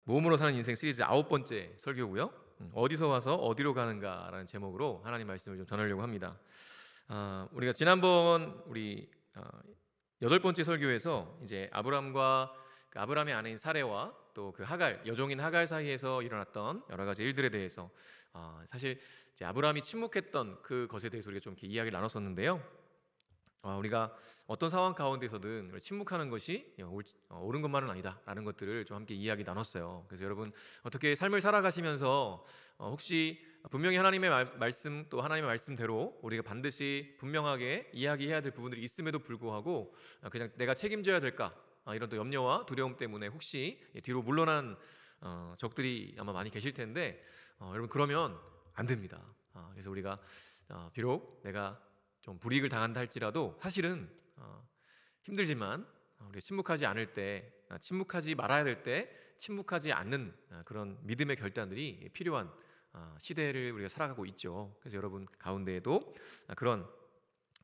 모험으로 사는 인생 시리즈 9번째 설교고요. 어디서 와서 어디로 가는가라는 제목으로 하나님 말씀을 좀 전하려고 합니다. 우리가 지난번 우리 8번째 설교에서 이제 아브람과 그 아브람의 아내인 사레와 또 그 하갈 여종인 하갈 사이에서 일어났던 여러 가지 일들에 대해서 사실 이제 아브람이 침묵했던 그것에 대해서 우리가 좀 이렇게 이야기를 나눴었는데요. 우리가 어떤 상황 가운데서든 침묵하는 것이 옳은 것만은 아니다라는 것들을 좀 함께 이야기 나눴어요. 그래서 여러분 어떻게 삶을 살아가시면서 혹시 분명히 하나님의 말씀 또 하나님의 말씀대로 우리가 반드시 분명하게 이야기해야 될 부분들이 있음에도 불구하고 그냥 내가 책임져야 될까 이런 또 염려와 두려움 때문에 혹시 뒤로 물러난 적들이 아마 많이 계실 텐데 여러분 그러면 안 됩니다. 그래서 우리가 비록 내가 좀 불이익을 당한다 할지라도 사실은 힘들지만 우리가 침묵하지 않을 때, 침묵하지 말아야 될 때 침묵하지 않는 그런 믿음의 결단들이 필요한 시대를 우리가 살아가고 있죠. 그래서 여러분 가운데에도 그런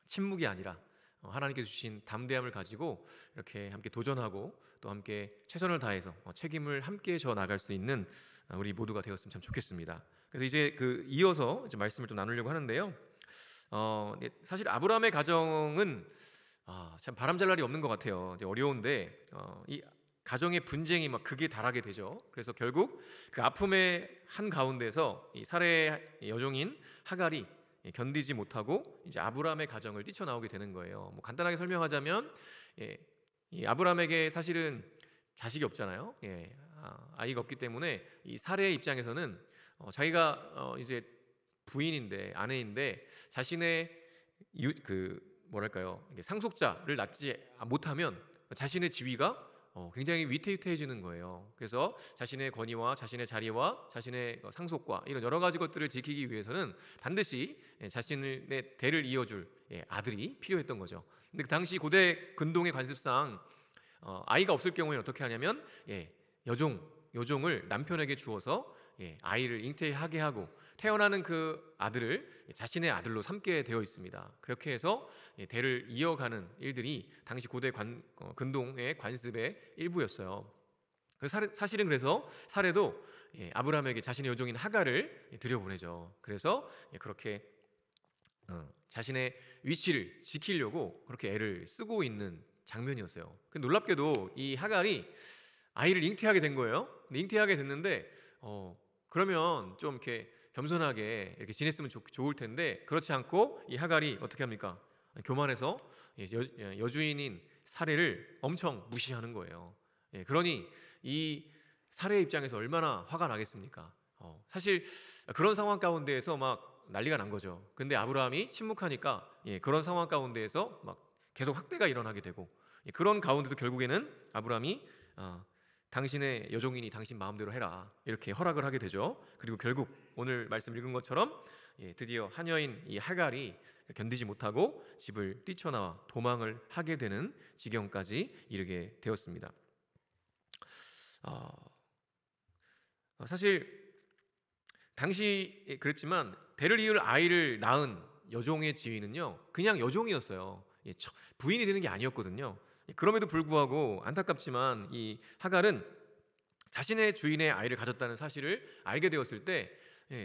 침묵이 아니라 하나님께서 주신 담대함을 가지고 이렇게 함께 도전하고 또 함께 최선을 다해서 책임을 함께 져 나갈 수 있는 우리 모두가 되었으면 참 좋겠습니다. 그래서 이제 이어서 이제 말씀을 좀 나누려고 하는데요. 사실 아브라함의 가정은 참 바람잘 날이 없는 것 같아요. 이제 어려운데 이 가정의 분쟁이 막 극에 달하게 되죠. 그래서 결국 그 아픔의 한 가운데서 이 사레의 여종인 하갈이 견디지 못하고 이제 아브라함의 가정을 뛰쳐나오게 되는 거예요. 뭐 간단하게 설명하자면 이 아브라함에게 사실은 자식이 없잖아요. 아이가 없기 때문에 이 사레의 입장에서는 자기가 이제 부인인데 아내인데 자신의 뭐랄까요, 상속자를 낳지 못하면 자신의 지위가 굉장히 위태위태해지는 거예요. 그래서 자신의 권위와 자신의 자리와 자신의 상속과 이런 여러 가지 것들을 지키기 위해서는 반드시 자신의 대를 이어줄 아들이 필요했던 거죠. 근데 그 당시 고대 근동의 관습상 아이가 없을 경우에는 어떻게 하냐면 여종을 남편에게 주어서 아이를 잉태하게 하고 태어나는 그 아들을 자신의 아들로 삼게 되어 있습니다. 그렇게 해서 대를 이어가는 일들이 당시 고대 근동의 관습의 일부였어요. 사실은 그래서 사례도 아브라함에게 자신의 여종인 하갈을 들여보내죠. 그래서 그렇게 자신의 위치를 지키려고 그렇게 애를 쓰고 있는 장면이었어요. 근데 놀랍게도 이 하갈이 아이를 잉태하게 된 거예요. 근데 잉태하게 됐는데 그러면 좀 이렇게 겸손하게 이렇게 지냈으면 좋을 텐데 그렇지 않고 이 하갈이 어떻게 합니까? 교만해서 여주인인 사레를 엄청 무시하는 거예요. 그러니 이 사레의 입장에서 얼마나 화가 나겠습니까? 사실 그런 상황 가운데에서 막 난리가 난 거죠. 근데 아브라함이 침묵하니까 그런 상황 가운데에서 막 계속 학대가 일어나게 되고 그런 가운데도 결국에는 아브라함이 당신의 여종이니 당신 마음대로 해라 이렇게 허락을 하게 되죠. 그리고 결국 오늘 말씀 읽은 것처럼 드디어 하녀인 이 하갈이 견디지 못하고 집을 뛰쳐나와 도망을 하게 되는 지경까지 이르게 되었습니다. 사실 당시 그랬지만 대를 이을 아이를 낳은 여종의 지위는요 그냥 여종이었어요. 부인이 되는 게 아니었거든요. 그럼에도 불구하고 안타깝지만 이 하갈은 자신의 주인의 아이를 가졌다는 사실을 알게 되었을 때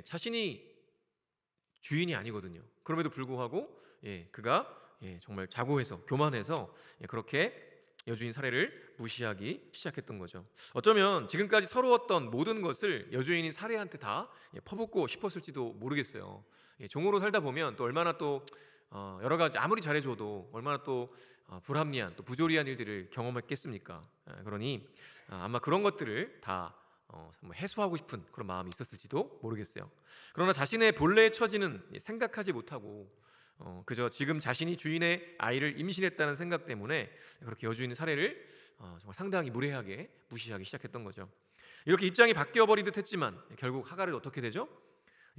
자신이 주인이 아니거든요. 그럼에도 불구하고 그가 정말 자고해서 교만해서 그렇게 여주인 사례를 무시하기 시작했던 거죠. 어쩌면 지금까지 서러웠던 모든 것을 여주인인 사례한테 다 퍼붓고 싶었을지도 모르겠어요. 종으로 살다 보면 또 얼마나 또 여러 가지 아무리 잘해줘도 얼마나 또 불합리한 또 부조리한 일들을 경험했겠습니까? 그러니 아마 그런 것들을 다 해소하고 싶은 그런 마음이 있었을지도 모르겠어요. 그러나 자신의 본래의 처지는 생각하지 못하고 그저 지금 자신이 주인의 아이를 임신했다는 생각 때문에 그렇게 여주인의 사례를 정말 상당히 무례하게 무시하기 시작했던 거죠. 이렇게 입장이 바뀌어 버리듯 했지만 결국 하갈은 어떻게 되죠?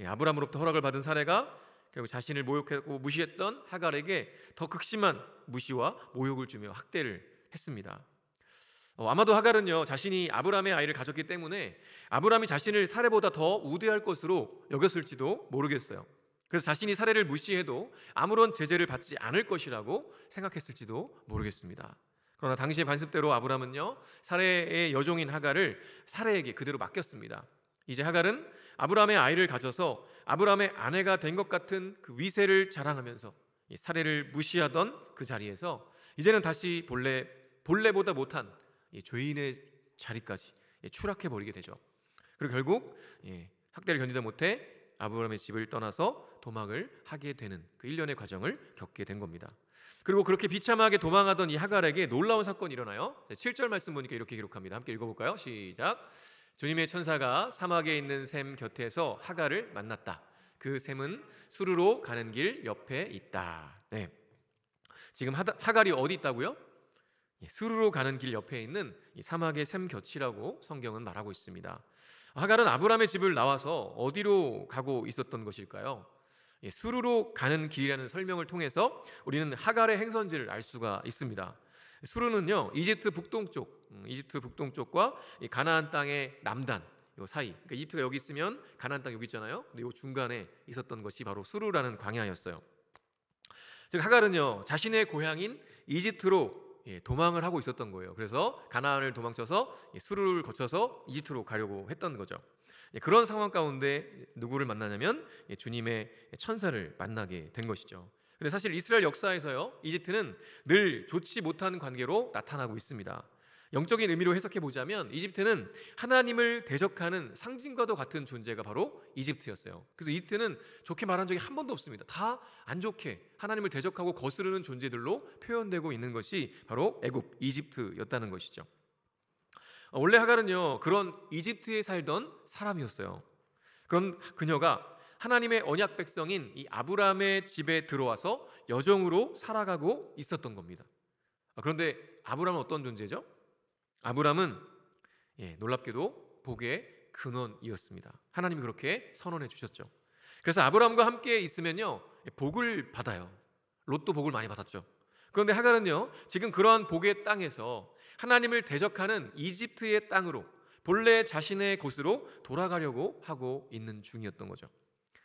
아브람으로부터 허락을 받은 사례가 결국 자신을 모욕하고 무시했던 하갈에게 더 극심한 무시와 모욕을 주며 학대를 했습니다. 아마도 하갈은요 자신이 아브람의 아이를 가졌기 때문에 아브람이 자신을 사례보다 더 우대할 것으로 여겼을지도 모르겠어요. 그래서 자신이 사례를 무시해도 아무런 제재를 받지 않을 것이라고 생각했을지도 모르겠습니다. 그러나 당시의 관습대로 아브람은요, 사레의 여종인 하갈을 사레에게 그대로 맡겼습니다. 이제 하갈은 아브람의 아이를 가져서 아브람의 아내가 된 것 같은 그 위세를 자랑하면서 이 사레를 무시하던 그 자리에서 이제는 다시 본래보다 못한 이 죄인의 자리까지 추락해 버리게 되죠. 그리고 결국 학대를 견디다 못해 아브람의 집을 떠나서 도망을 하게 되는 그 일련의 과정을 겪게 된 겁니다. 그리고 그렇게 비참하게 도망하던 이 하갈에게 놀라운 사건이 일어나요. 7절 말씀 보니까 이렇게 기록합니다. 함께 읽어볼까요? 시작. 주님의 천사가 사막에 있는 샘 곁에서 하갈을 만났다. 그 샘은 수르로 가는 길 옆에 있다. 네. 지금 하갈이 어디 있다고요? 수르로 가는 길 옆에 있는 이 사막의 샘 곁이라고 성경은 말하고 있습니다. 하갈은 아브람의 집을 나와서 어디로 가고 있었던 것일까요? 수르로 가는 길이라는 설명을 통해서 우리는 하갈의 행선지를 알 수가 있습니다. 수르는요, 이집트 북동쪽과 이 가나안 땅의 남단 요 사이, 그러니까 이집트가 여기 있으면 가나안 땅 여기 있잖아요. 근데 요 중간에 있었던 것이 바로 수르라는 광야였어요. 즉 하갈은요, 자신의 고향인 이집트로 도망을 하고 있었던 거예요. 그래서 가나안을 도망쳐서 수르를 거쳐서 이집트로 가려고 했던 거죠. 그런 상황 가운데 누구를 만나냐면 주님의 천사를 만나게 된 것이죠. 근데 사실 이스라엘 역사에서요, 이집트는 늘 좋지 못한 관계로 나타나고 있습니다. 영적인 의미로 해석해 보자면 이집트는 하나님을 대적하는 상징과도 같은 존재가 바로 이집트였어요. 그래서 이집트는 좋게 말한 적이 한 번도 없습니다. 다 안 좋게 하나님을 대적하고 거스르는 존재들로 표현되고 있는 것이 바로 애굽, 이집트였다는 것이죠. 원래 하갈은요, 그런 이집트에 살던 사람이었어요. 그런 그녀가 하나님의 언약 백성인 이 아브람의 집에 들어와서 여종으로 살아가고 있었던 겁니다. 그런데 아브람은 어떤 존재죠? 아브람은 놀랍게도 복의 근원이었습니다. 하나님이 그렇게 선언해 주셨죠. 그래서 아브람과 함께 있으면요, 복을 받아요. 롯도 복을 많이 받았죠. 그런데 하갈은요, 지금 그러한 복의 땅에서 하나님을 대적하는 이집트의 땅으로 본래 자신의 곳으로 돌아가려고 하고 있는 중이었던 거죠.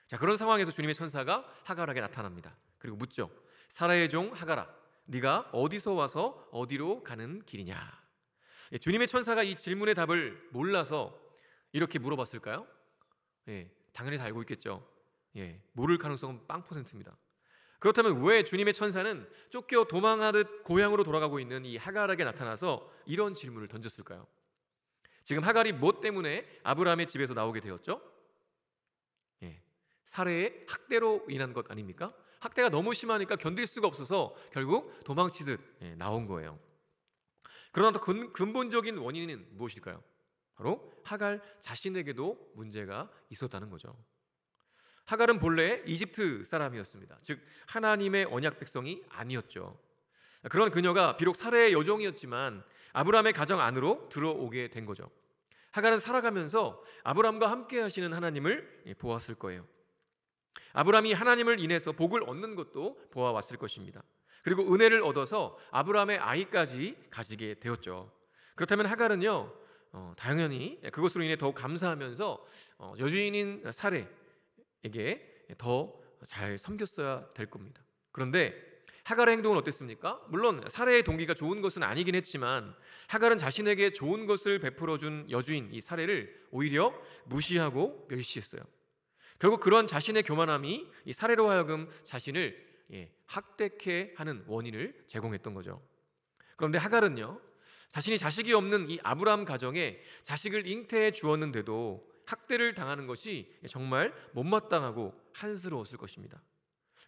자, 그런 상황에서 주님의 천사가 하갈에게 나타납니다. 그리고 묻죠. 사라의 종 하갈아, 네가 어디서 와서 어디로 가는 길이냐? 주님의 천사가 이 질문의 답을 몰라서 이렇게 물어봤을까요? 당연히 다 알고 있겠죠. 모를 가능성은 빵 퍼센트입니다. 그렇다면 왜 주님의 천사는 쫓겨 도망하듯 고향으로 돌아가고 있는 이 하갈에게 나타나서 이런 질문을 던졌을까요? 지금 하갈이 뭐 때문에 아브라함의 집에서 나오게 되었죠? 사례의 학대로 인한 것 아닙니까? 학대가 너무 심하니까 견딜 수가 없어서 결국 도망치듯 나온 거예요. 그러나 더 근본적인 원인은 무엇일까요? 바로 하갈 자신에게도 문제가 있었다는 거죠. 하갈은 본래 이집트 사람이었습니다. 즉 하나님의 언약 백성이 아니었죠. 그런 그녀가 비록 사레의 여종이었지만 아브람의 가정 안으로 들어오게 된 거죠. 하갈은 살아가면서 아브람과 함께 하시는 하나님을 보았을 거예요. 아브람이 하나님을 인해서 복을 얻는 것도 보아왔을 것입니다. 그리고 은혜를 얻어서 아브람의 아이까지 가지게 되었죠. 그렇다면 하갈은요, 당연히 그것으로 인해 더욱 감사하면서 여주인인 사레에게 더 잘 섬겼어야 될 겁니다. 그런데 하갈의 행동은 어땠습니까? 물론 사레의 동기가 좋은 것은 아니긴 했지만 하갈은 자신에게 좋은 것을 베풀어준 여주인 이 사레를 오히려 무시하고 멸시했어요. 결국 그런 자신의 교만함이 이 사레로 하여금 자신을 학대케 하는 원인을 제공했던 거죠. 그런데 하갈은요, 자신이 자식이 없는 이 아브람 가정에 자식을 잉태해 주었는데도 학대를 당하는 것이 정말 못마땅하고 한스러웠을 것입니다.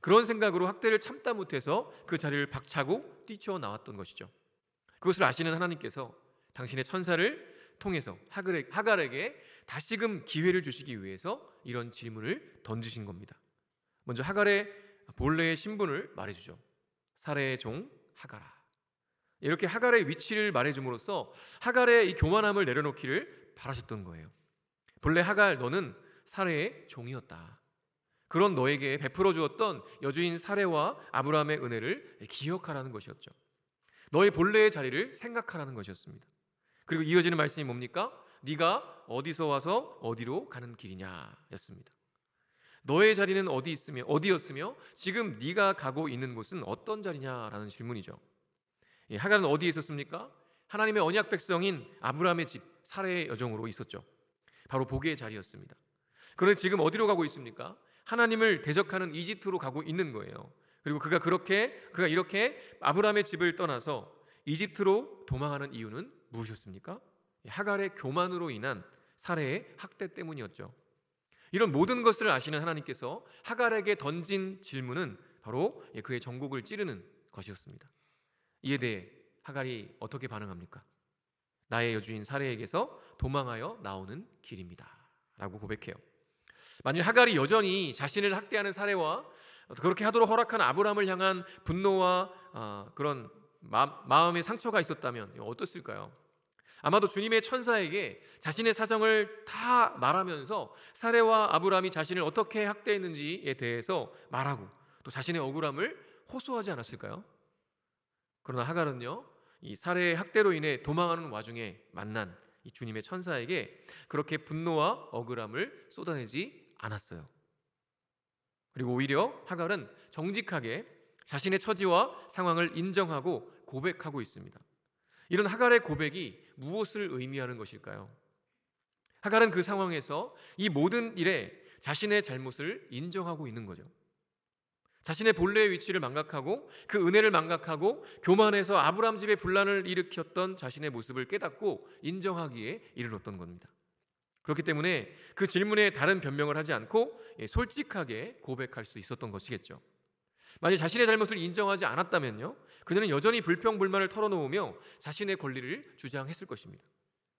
그런 생각으로 학대를 참다 못해서 그 자리를 박차고 뛰쳐나왔던 것이죠. 그것을 아시는 하나님께서 당신의 천사를 통해서 하갈에게 다시금 기회를 주시기 위해서 이런 질문을 던지신 겁니다. 먼저 하갈의 본래의 신분을 말해주죠. 사레의 종 하갈아. 이렇게 하갈의 위치를 말해줌으로써 하갈의 이 교만함을 내려놓기를 바라셨던 거예요. 본래 하갈, 너는 사레의 종이었다. 그런 너에게 베풀어 주었던 여주인 사레와 아브라함의 은혜를 기억하라는 것이었죠. 너의 본래의 자리를 생각하라는 것이었습니다. 그리고 이어지는 말씀이 뭡니까? 네가 어디서 와서 어디로 가는 길이냐 였습니다. 너의 자리는 어디였으며 지금 네가 가고 있는 곳은 어떤 자리냐라는 질문이죠. 하갈은 어디에 있었습니까? 하나님의 언약 백성인 아브라함의 집 사레의 여정으로 있었죠. 바로 복의 자리였습니다. 그런데 지금 어디로 가고 있습니까? 하나님을 대적하는 이집트로 가고 있는 거예요. 그리고 그가 이렇게 아브라함의 집을 떠나서 이집트로 도망하는 이유는 무엇이었습니까? 하갈의 교만으로 인한 사레의 학대 때문이었죠. 이런 모든 것을 아시는 하나님께서 하갈에게 던진 질문은 바로 그의 정곡을 찌르는 것이었습니다. 이에 대해 하갈이 어떻게 반응합니까? 나의 여주인 사레에게서 도망하여 나오는 길입니다 라고 고백해요. 만일 하갈이 여전히 자신을 학대하는 사레와 그렇게 하도록 허락한 아브라함을 향한 분노와 그런 마음의 상처가 있었다면 어떻을까요? 아마도 주님의 천사에게 자신의 사정을 다 말하면서 사레와 아브라함이 자신을 어떻게 학대했는지에 대해서 말하고 또 자신의 억울함을 호소하지 않았을까요? 그러나 하갈은요, 이 사레의 학대로 인해 도망하는 와중에 만난 이 주님의 천사에게 그렇게 분노와 억울함을 쏟아내지 않았어요. 그리고 오히려 하갈은 정직하게 자신의 처지와 상황을 인정하고 고백하고 있습니다. 이런 하갈의 고백이 무엇을 의미하는 것일까요? 하갈은 그 상황에서 이 모든 일에 자신의 잘못을 인정하고 있는 거죠. 자신의 본래의 위치를 망각하고 그 은혜를 망각하고 교만해서 아브라함 집에 분란을 일으켰던 자신의 모습을 깨닫고 인정하기에 이르렀던 겁니다. 그렇기 때문에 그 질문에 다른 변명을 하지 않고 솔직하게 고백할 수 있었던 것이겠죠. 만약 자신의 잘못을 인정하지 않았다면요, 그녀는 여전히 불평불만을 털어놓으며 자신의 권리를 주장했을 것입니다.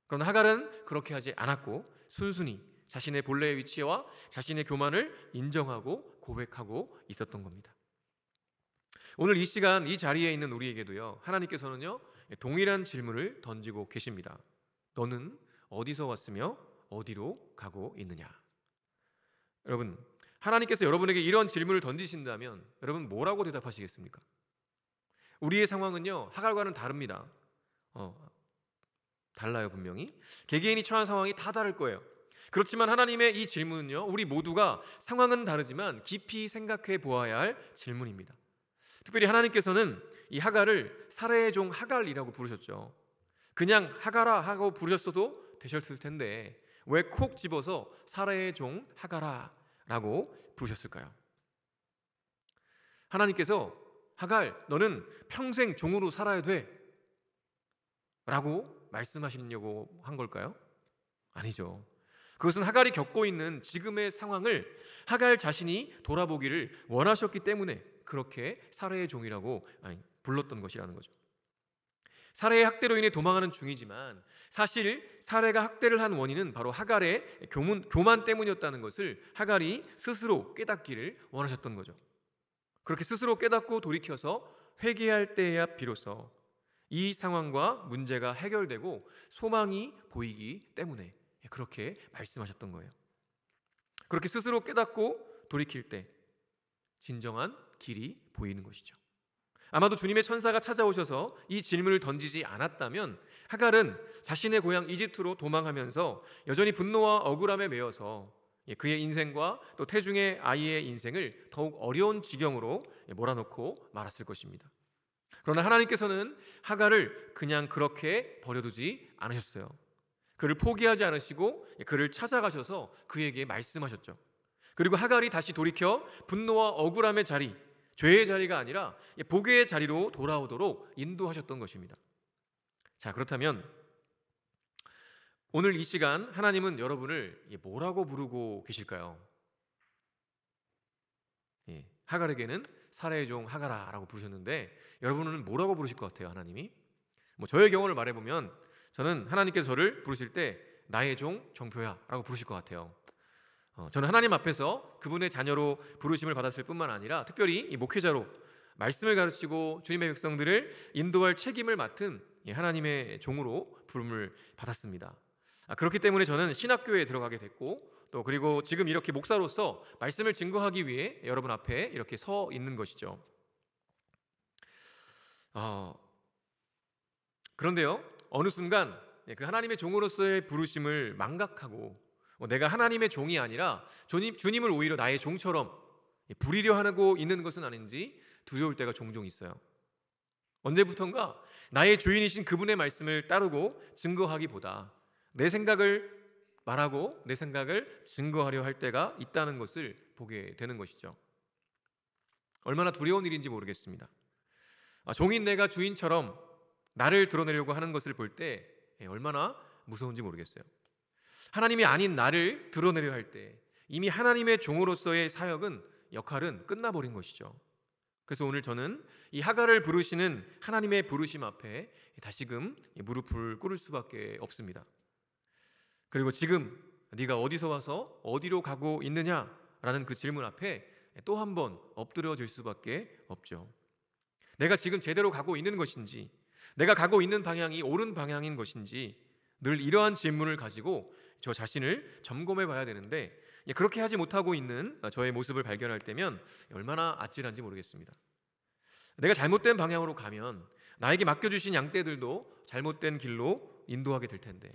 그러나 하갈은 그렇게 하지 않았고 순순히 자신의 본래의 위치와 자신의 교만을 인정하고 고백하고 있었던 겁니다. 오늘 이 시간 이 자리에 있는 우리에게도요, 하나님께서는요 동일한 질문을 던지고 계십니다. 너는 어디서 왔으며 어디로 가고 있느냐? 여러분, 하나님께서 여러분에게 이런 질문을 던지신다면 여러분 뭐라고 대답하시겠습니까? 우리의 상황은요 하갈과는 다릅니다. 달라요. 분명히 개개인이 처한 상황이 다 다를 거예요. 그렇지만 하나님의 이 질문은요, 우리 모두가 상황은 다르지만 깊이 생각해 보아야 할 질문입니다. 특별히 하나님께서는 이 하갈을 사레의 종 하갈이라고 부르셨죠. 그냥 하갈아 하고 부르셨어도 되셨을 텐데 왜 콕 집어서 사레의 종 하갈아라고 부르셨을까요? 하나님께서 하갈, 너는 평생 종으로 살아야 돼 라고 말씀하시려고 한 걸까요? 아니죠. 그것은 하갈이 겪고 있는 지금의 상황을 하갈 자신이 돌아보기를 원하셨기 때문에 그렇게 사레의 종이라고 불렀던 것이라는 거죠. 사레의 학대로 인해 도망하는 중이지만 사실 사레가 학대를 한 원인은 바로 하갈의 교만 때문이었다는 것을 하갈이 스스로 깨닫기를 원하셨던 거죠. 그렇게 스스로 깨닫고 돌이켜서 회개할 때야 비로소 이 상황과 문제가 해결되고 소망이 보이기 때문에 그렇게 말씀하셨던 거예요. 그렇게 스스로 깨닫고 돌이킬 때 진정한 길이 보이는 것이죠. 아마도 주님의 천사가 찾아오셔서 이 질문을 던지지 않았다면 하갈은 자신의 고향 이집트로 도망하면서 여전히 분노와 억울함에 매여서 그의 인생과 또 태중의 아이의 인생을 더욱 어려운 지경으로 몰아넣고 말았을 것입니다. 그러나 하나님께서는 하갈을 그냥 그렇게 버려두지 않으셨어요. 그를 포기하지 않으시고 그를 찾아가셔서 그에게 말씀하셨죠. 그리고 하갈이 다시 돌이켜 분노와 억울함의 자리, 죄의 자리가 아니라 복의 자리로 돌아오도록 인도하셨던 것입니다. 자, 그렇다면 오늘 이 시간 하나님은 여러분을 뭐라고 부르고 계실까요? 하갈에게는 사레의 종 하갈아라고 부르셨는데 여러분은 뭐라고 부르실 것 같아요? 하나님이? 저의 경우를 말해보면 저는 하나님께서 저를 부르실 때 나의 종 정표야 라고 부르실 것 같아요. 저는 하나님 앞에서 그분의 자녀로 부르심을 받았을 뿐만 아니라 특별히 이 목회자로 말씀을 가르치고 주님의 백성들을 인도할 책임을 맡은 하나님의 종으로 부름을 받았습니다. 그렇기 때문에 저는 신학교에 들어가게 됐고 또 그리고 지금 이렇게 목사로서 말씀을 증거하기 위해 여러분 앞에 이렇게 서 있는 것이죠. 그런데요, 어느 순간 그 하나님의 종으로서의 부르심을 망각하고 내가 하나님의 종이 아니라 주님을 오히려 나의 종처럼 부리려 하고 있는 것은 아닌지 두려울 때가 종종 있어요. 언제부턴가 나의 주인이신 그분의 말씀을 따르고 증거하기보다 내 생각을 말하고 내 생각을 증거하려 할 때가 있다는 것을 보게 되는 것이죠. 얼마나 두려운 일인지 모르겠습니다. 종인 내가 주인처럼 나를 드러내려고 하는 것을 볼 때 얼마나 무서운지 모르겠어요. 하나님이 아닌 나를 드러내려 할 때 이미 하나님의 종으로서의 사역은, 역할은 끝나버린 것이죠. 그래서 오늘 저는 이 하갈을 부르시는 하나님의 부르심 앞에 다시금 무릎을 꿇을 수밖에 없습니다. 그리고 지금 네가 어디서 와서 어디로 가고 있느냐라는 그 질문 앞에 또 한 번 엎드려질 수밖에 없죠. 내가 지금 제대로 가고 있는 것인지, 내가 가고 있는 방향이 옳은 방향인 것인지, 늘 이러한 질문을 가지고 저 자신을 점검해 봐야 되는데, 그렇게 하지 못하고 있는 저의 모습을 발견할 때면 얼마나 아찔한지 모르겠습니다. 내가 잘못된 방향으로 가면 나에게 맡겨주신 양떼들도 잘못된 길로 인도하게 될 텐데,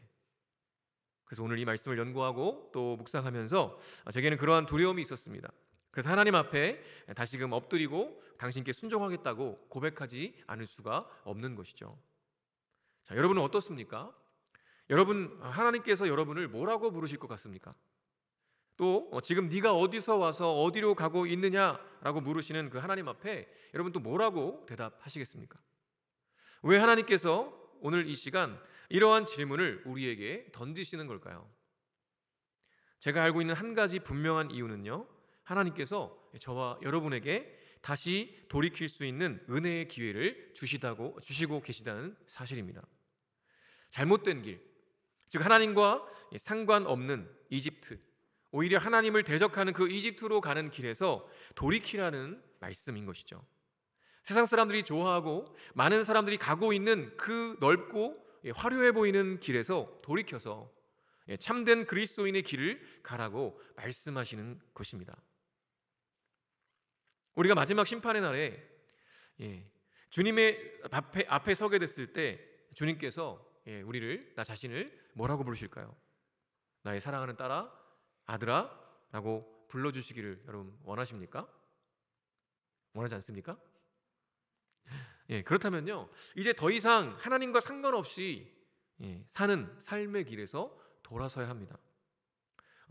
그래서 오늘 이 말씀을 연구하고 또 묵상하면서 제게는 그러한 두려움이 있었습니다. 그래서 하나님 앞에 다시금 엎드리고 당신께 순종하겠다고 고백하지 않을 수가 없는 것이죠. 자, 여러분은 어떻습니까? 여러분, 하나님께서 여러분을 뭐라고 부르실 것 같습니까? 또 지금 네가 어디서 와서 어디로 가고 있느냐라고 물으시는 그 하나님 앞에 여러분 또 뭐라고 대답하시겠습니까? 왜 하나님께서 오늘 이 시간 이러한 질문을 우리에게 던지시는 걸까요? 제가 알고 있는 한 가지 분명한 이유는요, 하나님께서 저와 여러분에게 다시 돌이킬 수 있는 은혜의 기회를 주시고 계시다는 사실입니다. 잘못된 길, 즉 하나님과 상관없는 이집트, 오히려 하나님을 대적하는 그 이집트로 가는 길에서 돌이키라는 말씀인 것이죠. 세상 사람들이 좋아하고 많은 사람들이 가고 있는 그 넓고 화려해 보이는 길에서 돌이켜서 참된 그리스도인의 길을 가라고 말씀하시는 것입니다. 우리가 마지막 심판의 날에 주님의 앞에 서게 됐을 때 주님께서 우리를, 나 자신을 뭐라고 부르실까요? 나의 사랑하는 딸아, 아들아 라고 불러주시기를 여러분 원하십니까? 원하지 않습니까? 그렇다면요, 이제 더 이상 하나님과 상관없이 사는 삶의 길에서 돌아서야 합니다.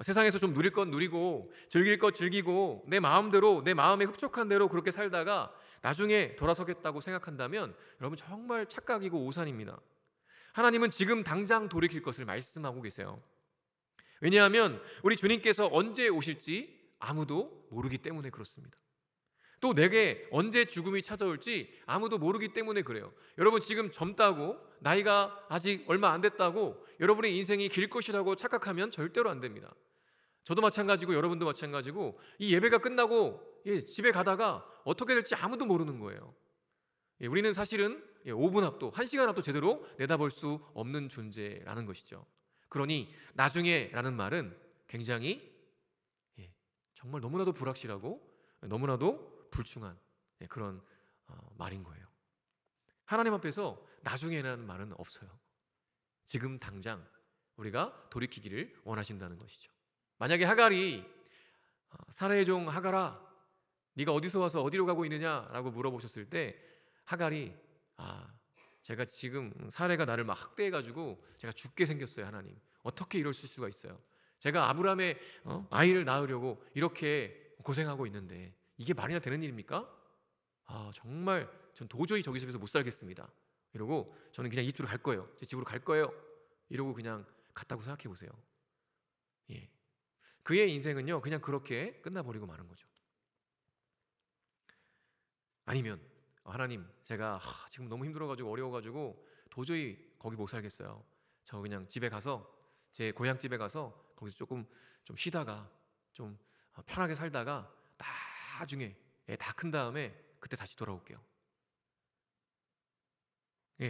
세상에서 좀 누릴 건 누리고 즐길 것 즐기고 내 마음대로, 내 마음에 흡족한 대로 그렇게 살다가 나중에 돌아서겠다고 생각한다면 여러분 정말 착각이고 오산입니다. 하나님은 지금 당장 돌이킬 것을 말씀하고 계세요. 왜냐하면 우리 주님께서 언제 오실지 아무도 모르기 때문에 그렇습니다. 또 내게 언제 죽음이 찾아올지 아무도 모르기 때문에 그래요. 여러분 지금 젊다고, 나이가 아직 얼마 안 됐다고 여러분의 인생이 길 것이라고 착각하면 절대로 안 됩니다. 저도 마찬가지고 여러분도 마찬가지고 이 예배가 끝나고 집에 가다가 어떻게 될지 아무도 모르는 거예요. 우리는 사실은 5분 앞도 1시간 앞도 제대로 내다볼 수 없는 존재라는 것이죠. 그러니 나중에라는 말은 굉장히 정말 너무나도 불확실하고 너무나도 불충한 그런 말인 거예요. 하나님 앞에서 나중에라는 말은 없어요. 지금 당장 우리가 돌이키기를 원하신다는 것이죠. 만약에 하갈이 사라의 종 하갈아, 네가 어디서 와서 어디로 가고 있느냐라고 물어보셨을 때 하갈이 제가 지금 사라가 나를 막 학대해가지고 제가 죽게 생겼어요. 하나님, 어떻게 이럴 수가 있어요? 제가 아브라함의 아이를 낳으려고 이렇게 고생하고 있는데 이게 말이나 되는 일입니까? 정말 전 도저히 저기 집에서 못 살겠습니다. 이러고 저는 그냥 이집트로 갈 거예요. 제 집으로 갈 거예요. 이러고 그냥 갔다고 생각해 보세요. 그의 인생은요 그냥 그렇게 끝나버리고 마는 거죠. 아니면 하나님, 제가 지금 너무 힘들어가지고 어려워가지고 도저히 거기 못 살겠어요. 저 그냥 집에 가서, 제 고향 집에 가서 거기서 조금 좀 쉬다가 좀 편하게 살다가 나중에 애 다 큰 다음에 그때 다시 돌아올게요.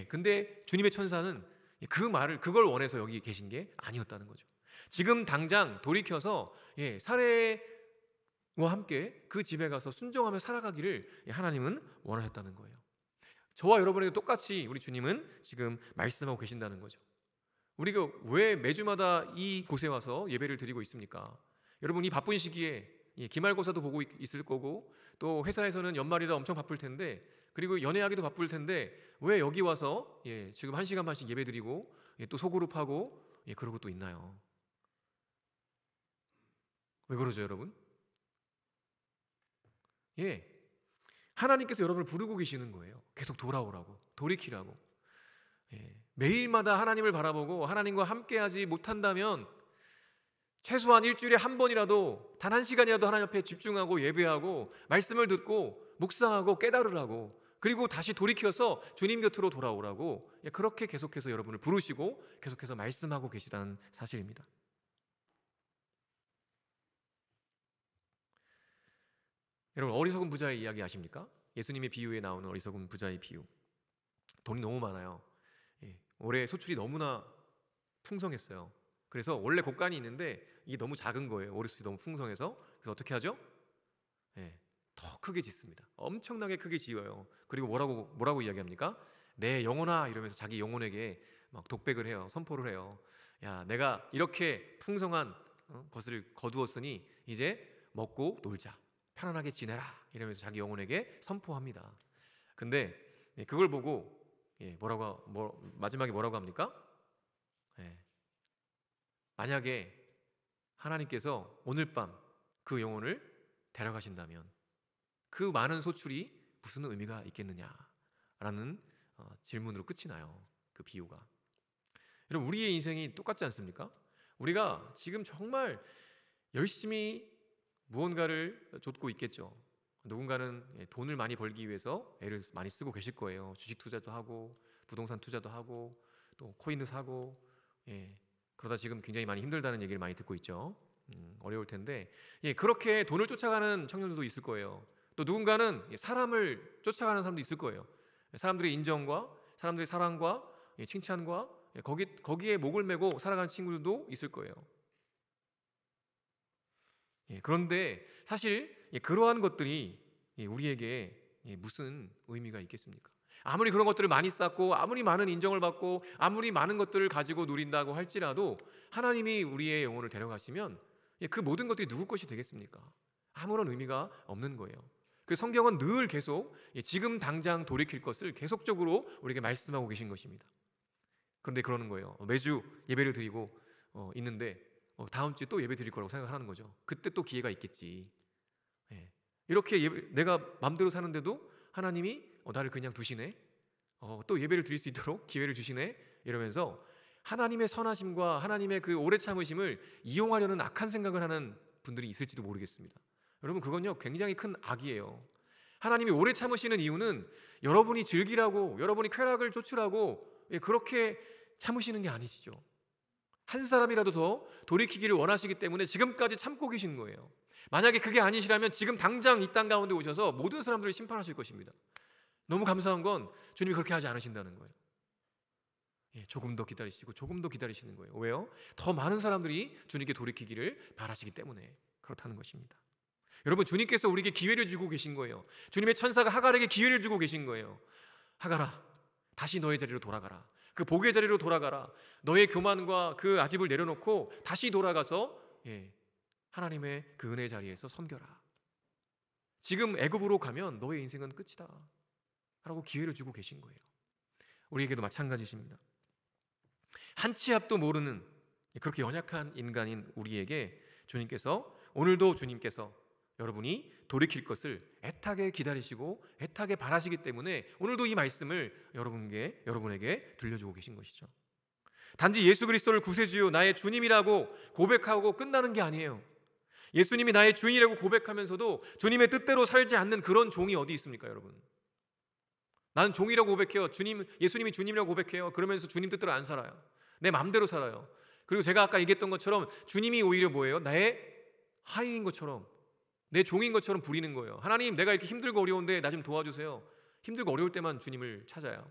근데 주님의 천사는 그걸 원해서 여기 계신 게 아니었다는 거죠. 지금 당장 돌이켜서 사례와 함께 그 집에 가서 순종하며 살아가기를 하나님은 원하셨다는 거예요. 저와 여러분에게 똑같이 우리 주님은 지금 말씀하고 계신다는 거죠. 우리가 왜 매주마다 이 곳에 와서 예배를 드리고 있습니까? 여러분 이 바쁜 시기에 기말고사도 보고 있을 거고 또 회사에서는 연말이라 엄청 바쁠 텐데 그리고 연애하기도 바쁠 텐데 왜 여기 와서 지금 1시간 반씩 예배드리고 또 소그룹하고 그러고 또 있나요? 왜 그러죠, 여러분? 하나님께서 여러분을 부르고 계시는 거예요. 계속 돌아오라고, 돌이키라고. 매일마다 하나님을 바라보고 하나님과 함께하지 못한다면 최소한 일주일에 한 번이라도 단 1시간이라도 하나님 앞에 집중하고 예배하고 말씀을 듣고 묵상하고 깨달으라고, 그리고 다시 돌이켜서 주님 곁으로 돌아오라고, 그렇게 계속해서 여러분을 부르시고 계속해서 말씀하고 계시다는 사실입니다. 여러분, 어리석은 부자의 이야기 아십니까? 예수님의 비유에 나오는 어리석은 부자의 비유. 돈이 너무 많아요. 올해 소출이 너무나 풍성했어요. 그래서 원래 곳간이 있는데 이게 너무 작은 거예요. 올해 소출이 너무 풍성해서. 그래서 어떻게 하죠? 더 크게 짓습니다. 엄청나게 크게 지어요. 그리고 뭐라고 이야기합니까? 내 영혼아, 이러면서 자기 영혼에게 막 독백을 해요. 선포를 해요. 야, 내가 이렇게 풍성한 것을 거두었으니 이제 먹고 놀자, 편안하게 지내라, 이러면서 자기 영혼에게 선포합니다. 근데 그걸 보고 마지막에 뭐라고 합니까? 만약에 하나님께서 오늘 밤 그 영혼을 데려가신다면 그 많은 소출이 무슨 의미가 있겠느냐라는 질문으로 끝이 나요. 그 비유가. 여러분, 우리의 인생이 똑같지 않습니까? 우리가 지금 정말 열심히 무언가를 좇고 있겠죠. 누군가는 돈을 많이 벌기 위해서 애를 많이 쓰고 계실 거예요. 주식 투자도 하고 부동산 투자도 하고 또 코인도 사고, 그러다 지금 굉장히 많이 힘들다는 얘기를 많이 듣고 있죠. 어려울 텐데, 그렇게 돈을 쫓아가는 청년들도 있을 거예요. 또 누군가는 사람을 쫓아가는 사람도 있을 거예요. 사람들의 인정과 사람들의 사랑과 칭찬과 거기에 목을 메고 살아가는 친구들도 있을 거예요. 그런데 사실 그러한 것들이 우리에게 무슨 의미가 있겠습니까? 아무리 그런 것들을 많이 쌓고 아무리 많은 인정을 받고 아무리 많은 것들을 가지고 누린다고 할지라도 하나님이 우리의 영혼을 데려가시면 그 모든 것들이 누구 것이 되겠습니까? 아무런 의미가 없는 거예요. 그 성경은 늘 계속 지금 당장 돌이킬 것을 계속적으로 우리에게 말씀하고 계신 것입니다. 그런데 그러는 거예요. 매주 예배를 드리고 있는데 다음 주에 또 예배 드릴 거라고 생각하는 거죠. 그때 또 기회가 있겠지. 이렇게 내가 마음대로 사는데도 하나님이 나를 그냥 두시네, 또 예배를 드릴 수 있도록 기회를 주시네, 이러면서 하나님의 선하심과 하나님의 그 오래 참으심을 이용하려는 악한 생각을 하는 분들이 있을지도 모르겠습니다. 여러분, 그건요 굉장히 큰 악이에요. 하나님이 오래 참으시는 이유는 여러분이 즐기라고, 여러분이 쾌락을 쫓으라고 그렇게 참으시는 게 아니시죠. 한 사람이라도 더 돌이키기를 원하시기 때문에 지금까지 참고 계신 거예요. 만약에 그게 아니시라면 지금 당장 이 땅 가운데 오셔서 모든 사람들을 심판하실 것입니다. 너무 감사한 건 주님이 그렇게 하지 않으신다는 거예요. 조금 더 기다리시고 조금 더 기다리시는 거예요. 왜요? 더 많은 사람들이 주님께 돌이키기를 바라시기 때문에 그렇다는 것입니다. 여러분, 주님께서 우리에게 기회를 주고 계신 거예요. 주님의 천사가 하갈에게 기회를 주고 계신 거예요. 하갈아, 다시 너의 자리로 돌아가라. 그 복의 자리로 돌아가라. 너의 교만과 그 아집을 내려놓고 다시 돌아가서 하나님의 그 은혜의 자리에서 섬겨라. 지금 애굽으로 가면 너의 인생은 끝이다 라고 기회를 주고 계신 거예요. 우리에게도 마찬가지십니다. 한 치 앞도 모르는 그렇게 연약한 인간인 우리에게 주님께서, 오늘도 주님께서 여러분이 돌이킬 것을 애타게 기다리시고 애타게 바라시기 때문에 오늘도 이 말씀을 여러분에게 들려주고 계신 것이죠. 단지 예수 그리스도를 구세주요 나의 주님이라고 고백하고 끝나는 게 아니에요. 예수님이 나의 주인이라고 고백하면서도 주님의 뜻대로 살지 않는 그런 종이 어디 있습니까, 여러분? 나는 종이라고 고백해요. 예수님이 주님이라고 고백해요. 그러면서 주님 뜻대로 안 살아요. 내 마음대로 살아요. 그리고 제가 아까 얘기했던 것처럼 주님이 오히려 뭐예요? 나의 하인인 것처럼, 내 종인 것처럼 부리는 거예요. 하나님, 내가 이렇게 힘들고 어려운데 나 좀 도와주세요. 힘들고 어려울 때만 주님을 찾아요.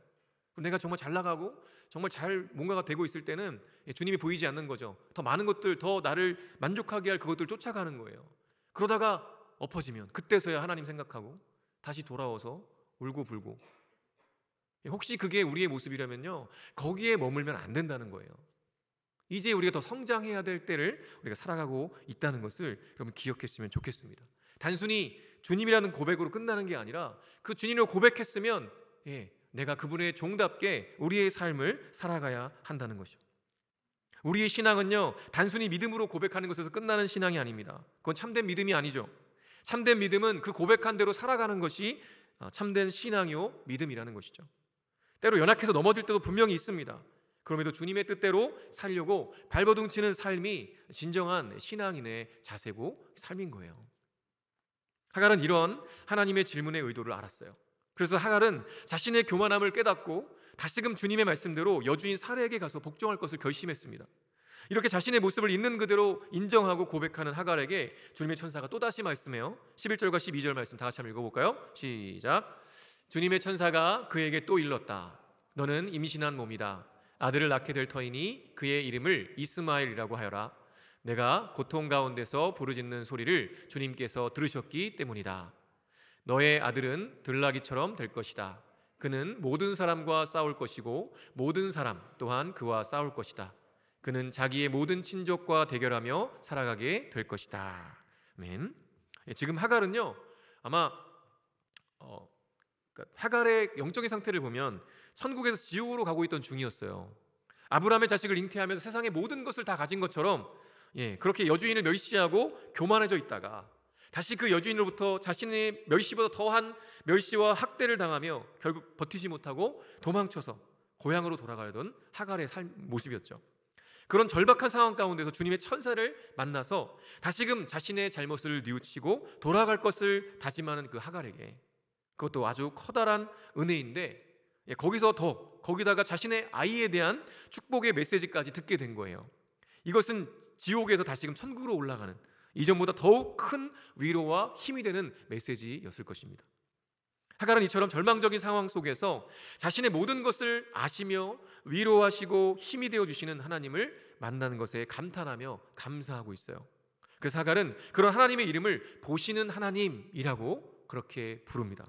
그럼 내가 정말 잘 나가고 정말 잘 뭔가가 되고 있을 때는 주님이 보이지 않는 거죠. 더 많은 것들, 더 나를 만족하게 할 그것들을 쫓아가는 거예요. 그러다가 엎어지면 그때서야 하나님 생각하고 다시 돌아와서 울고 불고. 혹시 그게 우리의 모습이라면요, 거기에 머물면 안 된다는 거예요. 이제 우리가 더 성장해야 될 때를 우리가 살아가고 있다는 것을 여러분 기억했으면 좋겠습니다. 단순히 주님이라는 고백으로 끝나는 게 아니라 그 주님을 고백했으면 내가 그분의 종답게 우리의 삶을 살아가야 한다는 것이죠. 우리의 신앙은요, 단순히 믿음으로 고백하는 것에서 끝나는 신앙이 아닙니다. 그건 참된 믿음이 아니죠. 참된 믿음은 그 고백한 대로 살아가는 것이 참된 신앙이요 믿음이라는 것이죠. 때로 연약해서 넘어질 때도 분명히 있습니다. 그럼에도 주님의 뜻대로 살려고 발버둥치는 삶이 진정한 신앙인의 자세고 삶인 거예요. 하갈은 이런 하나님의 질문의 의도를 알았어요. 그래서 하갈은 자신의 교만함을 깨닫고 다시금 주님의 말씀대로 여주인 사레에게 가서 복종할 것을 결심했습니다. 이렇게 자신의 모습을 있는 그대로 인정하고 고백하는 하갈에게 주님의 천사가 또다시 말씀해요. 11절과 12절 말씀 다 같이 한번 읽어볼까요? 시작. 주님의 천사가 그에게 또 일렀다. 너는 임신한 몸이다. 아들을 낳게 될 터이니 그의 이름을 이스마엘이라고 하여라. 내가 고통 가운데서 부르짖는 소리를 주님께서 들으셨기 때문이다. 너의 아들은 들나귀처럼 될 것이다. 그는 모든 사람과 싸울 것이고 모든 사람 또한 그와 싸울 것이다. 그는 자기의 모든 친족과 대결하며 살아가게 될 것이다. 아멘. 지금 하갈은요, 아마 하갈의 영적인 상태를 보면 천국에서 지옥으로 가고 있던 중이었어요. 아브라함의 자식을 잉태하면서 세상의 모든 것을 다 가진 것처럼 그렇게 여주인을 멸시하고 교만해져 있다가 다시 그 여주인으로부터 자신의 멸시보다 더한 멸시와 학대를 당하며 결국 버티지 못하고 도망쳐서 고향으로 돌아가려던 하갈의 모습이었죠. 그런 절박한 상황 가운데서 주님의 천사를 만나서 다시금 자신의 잘못을 뉘우치고 돌아갈 것을 다짐하는 그 하갈에게, 그것도 아주 커다란 은혜인데 거기다가 자신의 아이에 대한 축복의 메시지까지 듣게 된 거예요. 이것은 지옥에서 다시금 천국으로 올라가는 이전보다 더욱 큰 위로와 힘이 되는 메시지였을 것입니다. 하갈은 이처럼 절망적인 상황 속에서 자신의 모든 것을 아시며 위로하시고 힘이 되어주시는 하나님을 만나는 것에 감탄하며 감사하고 있어요. 그래서 하갈은 그런 하나님의 이름을 보시는 하나님이라고 그렇게 부릅니다.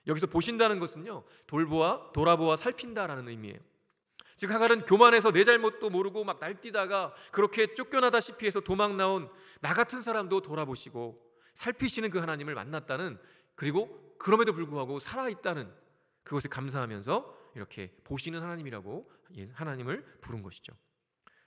여기서 보신다는 것은요, 돌아보아 살핀다라는 의미예요. 즉 하갈은 교만해서 내 잘못도 모르고 막 날뛰다가 그렇게 쫓겨나다시피 해서 도망 나온 나 같은 사람도 돌아보시고 살피시는 그 하나님을 만났다는, 그리고 그럼에도 불구하고 살아있다는 그것에 감사하면서 이렇게 보시는 하나님이라고 하나님을 부른 것이죠.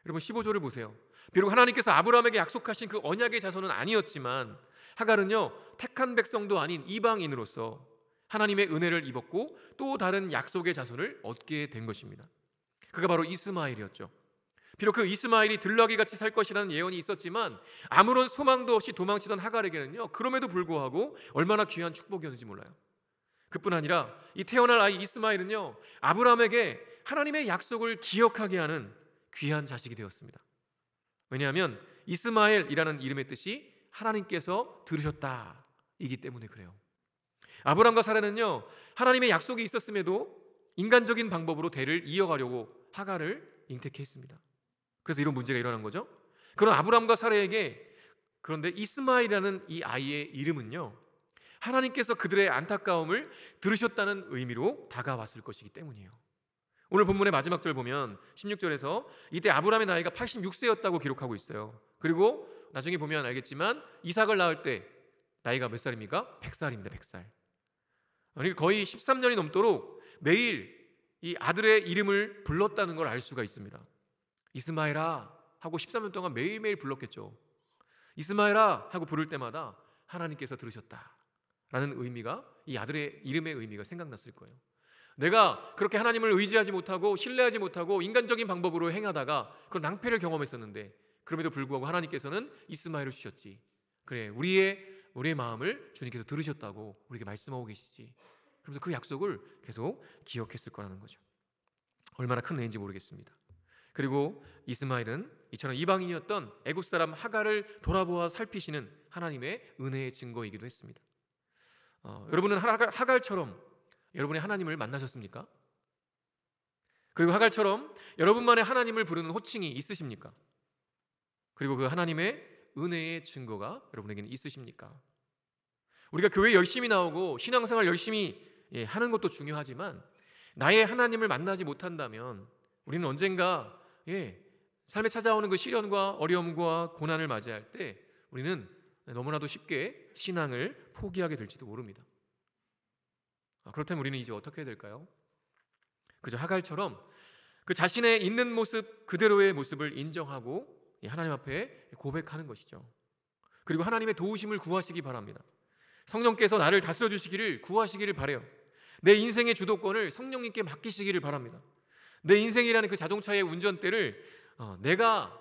여러분 15절을 보세요. 비록 하나님께서 아브라함에게 약속하신 그 언약의 자손은 아니었지만 하갈은요, 택한 백성도 아닌 이방인으로서 하나님의 은혜를 입었고 또 다른 약속의 자손을 얻게 된 것입니다. 그가 바로 이스마엘이었죠. 비록 그 이스마엘이 들나귀같이 살 것이라는 예언이 있었지만 아무런 소망도 없이 도망치던 하갈에게는요, 그럼에도 불구하고 얼마나 귀한 축복이었는지 몰라요. 그뿐 아니라 이 태어날 아이 이스마엘은요, 아브라함에게 하나님의 약속을 기억하게 하는 귀한 자식이 되었습니다. 왜냐하면 이스마엘이라는 이름의 뜻이 하나님께서 들으셨다 이기 때문에 그래요. 아브라함과 사라는요, 하나님의 약속이 있었음에도 인간적인 방법으로 대를 이어가려고 하갈을 잉태케 했습니다. 그래서 이런 문제가 일어난 거죠. 그런 아브라함과 사라에게, 그런데 이스마엘이라는 이 아이의 이름은요, 하나님께서 그들의 안타까움을 들으셨다는 의미로 다가왔을 것이기 때문이에요. 오늘 본문의 마지막 절 보면 16절에서 이때 아브라함의 나이가 86세였다고 기록하고 있어요. 그리고 나중에 보면 알겠지만 이삭을 낳을 때 나이가 몇 살입니까? 100살입니다. 100살. 그러니까 거의 13년이 넘도록 매일 이 아들의 이름을 불렀다는 걸 알 수가 있습니다. 이스마엘아 하고 13년 동안 매일매일 불렀겠죠. 이스마엘아 하고 부를 때마다 하나님께서 들으셨다라는 의미가, 이 아들의 이름의 의미가 생각났을 거예요. 내가 그렇게 하나님을 의지하지 못하고 신뢰하지 못하고 인간적인 방법으로 행하다가 그런 낭패를 경험했었는데 그럼에도 불구하고 하나님께서는 이스마엘을 주셨지. 그래, 우리의 마음을 주님께서 들으셨다고 우리에게 말씀하고 계시지. 그러면서 그 약속을 계속 기억했을 거라는 거죠. 얼마나 큰 은혜인지 모르겠습니다. 그리고 이스마엘은 이처럼 이방인이었던 애굽 사람 하갈을 돌아보아 살피시는 하나님의 은혜의 증거이기도 했습니다. 여러분은 하갈처럼 여러분의 하나님을 만나셨습니까? 그리고 하갈처럼 여러분만의 하나님을 부르는 호칭이 있으십니까? 그리고 그 하나님의 은혜의 증거가 여러분에게는 있으십니까? 우리가 교회에 열심히 나오고 신앙생활 열심히 하는 것도 중요하지만 나의 하나님을 만나지 못한다면 우리는 언젠가 삶에 찾아오는 그 시련과 어려움과 고난을 맞이할 때 우리는 너무나도 쉽게 신앙을 포기하게 될지도 모릅니다. 그렇다면 우리는 이제 어떻게 해야 될까요? 그저 하갈처럼 그 자신의 있는 모습 그대로의 모습을 인정하고 하나님 앞에 고백하는 것이죠. 그리고 하나님의 도우심을 구하시기 바랍니다. 성령께서 나를 다스려 주시기를 구하시기를 바라요. 내 인생의 주도권을 성령님께 맡기시기를 바랍니다. 내 인생이라는 그 자동차의 운전대를 내가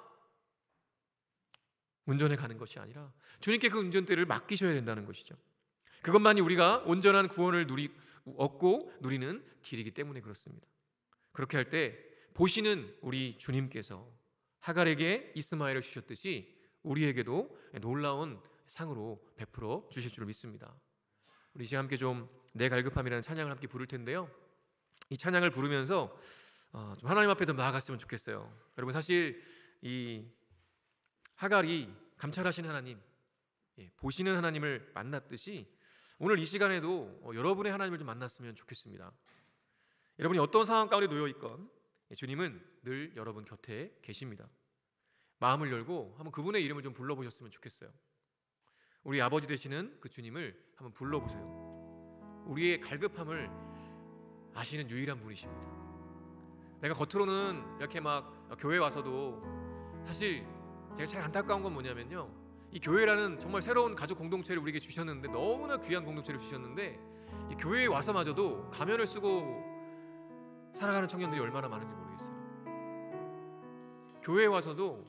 운전해 가는 것이 아니라 주님께 그 운전대를 맡기셔야 된다는 것이죠. 그것만이 우리가 온전한 구원을 얻고 누리는 길이기 때문에 그렇습니다. 그렇게 할 때 보시는 우리 주님께서 하갈에게 이스마엘을 주셨듯이 우리에게도 놀라운 상으로 베풀어 주실 줄 믿습니다. 우리 이제 함께 좀 내 갈급함이라는 찬양을 함께 부를 텐데요. 이 찬양을 부르면서 좀 하나님 앞에 더 나아갔으면 좋겠어요. 여러분, 사실 이 하갈이 감찰하시는 하나님, 보시는 하나님을 만났듯이 오늘 이 시간에도 여러분의 하나님을 좀 만났으면 좋겠습니다. 여러분이 어떤 상황 가운데 놓여 있건 주님은 늘 여러분 곁에 계십니다. 마음을 열고 한번 그분의 이름을 좀 불러보셨으면 좋겠어요. 우리 아버지 되시는 그 주님을 한번 불러보세요. 우리의 갈급함을 아시는 유일한 분이십니다. 내가 겉으로는 이렇게 막 교회 와서도 사실 제가 제일 안타까운 건 뭐냐면요, 이 교회라는 정말 새로운 가족 공동체를 우리에게 주셨는데, 너무나 귀한 공동체를 주셨는데, 이 교회에 와서마저도 가면을 쓰고 살아가는 청년들이 얼마나 많은지 모르겠어요. 교회에 와서도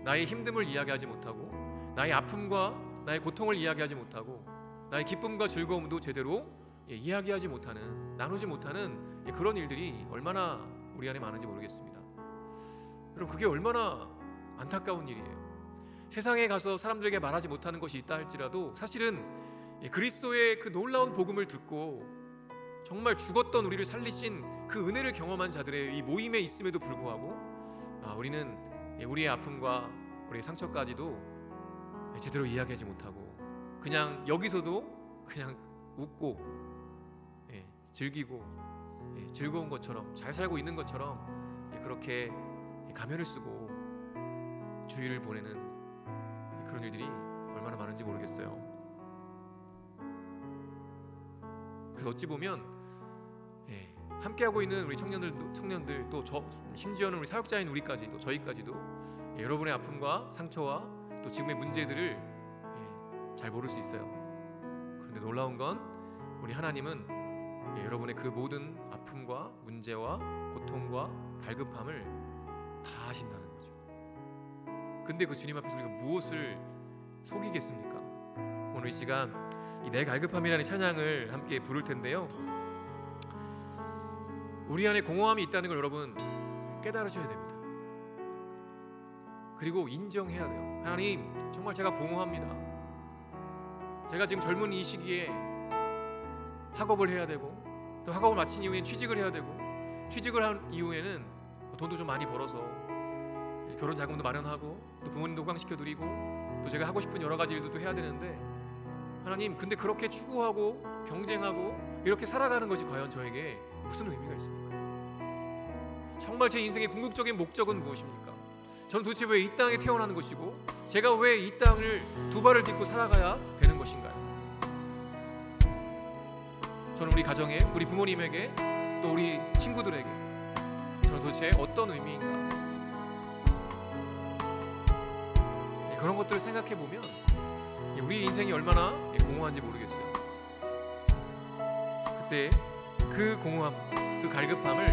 나의 힘듦을 이야기하지 못하고, 나의 아픔과 나의 고통을 이야기하지 못하고, 나의 기쁨과 즐거움도 제대로 이야기하지 못하는, 나누지 못하는 그런 일들이 얼마나 우리 안에 많은지 모르겠습니다. 여러분, 그게 얼마나 안타까운 일이에요. 세상에 가서 사람들에게 말하지 못하는 것이 있다 할지라도 사실은 그리스도의 그 놀라운 복음을 듣고 정말 죽었던 우리를 살리신 그 은혜를 경험한 자들의 이 모임에 있음에도 불구하고 우리는 우리의 아픔과 우리의 상처까지도 제대로 이야기하지 못하고, 그냥 여기서도 그냥 웃고 즐기고 즐거운 것처럼, 잘 살고 있는 것처럼 그렇게 가면을 쓰고 주일을 보내는 그런 일들이 얼마나 많은지 모르겠어요. 그래서 어찌 보면 함께하고 있는 우리 청년들 또 심지어는 우리 사역자인 우리까지도, 저희까지도 여러분의 아픔과 상처와 또 지금의 문제들을 잘 모를 수 있어요. 그런데 놀라운 건 우리 하나님은 여러분의 그 모든 아픔과 문제와 고통과 갈급함을 다 아신다는 거죠. 근데 그 주님 앞에서 우리가 무엇을 속이겠습니까? 오늘 이 시간 이 내 갈급함이라는 찬양을 함께 부를 텐데요, 우리 안에 공허함이 있다는 걸 여러분 깨달으셔야 됩니다. 그리고 인정해야 돼요. 하나님, 정말 제가 공허합니다. 제가 지금 젊은 이 시기에 학업을 해야 되고, 또 학업을 마친 이후엔 취직을 해야 되고, 취직을 한 이후에는 돈도 좀 많이 벌어서 결혼 자금도 마련하고, 또 부모님도 호강시켜드리고, 또 제가 하고 싶은 여러 가지 일들도 해야 되는데, 하나님, 근데 그렇게 추구하고 경쟁하고 이렇게 살아가는 것이 과연 저에게 무슨 의미가 있습니까? 정말 제 인생의 궁극적인 목적은 무엇입니까? 저는 도대체 왜 이 땅에 태어나는 것이고, 제가 왜 이 땅을 두 발을 딛고 살아가야 되는 것인가요? 저는 우리 가정에, 우리 부모님에게, 또 우리 친구들에게 저는 도대체 어떤 의미인가? 그런 것들을 생각해 보면 우리 인생이 얼마나 공허한지 모르겠어요. 그때 그 공허함, 그 갈급함을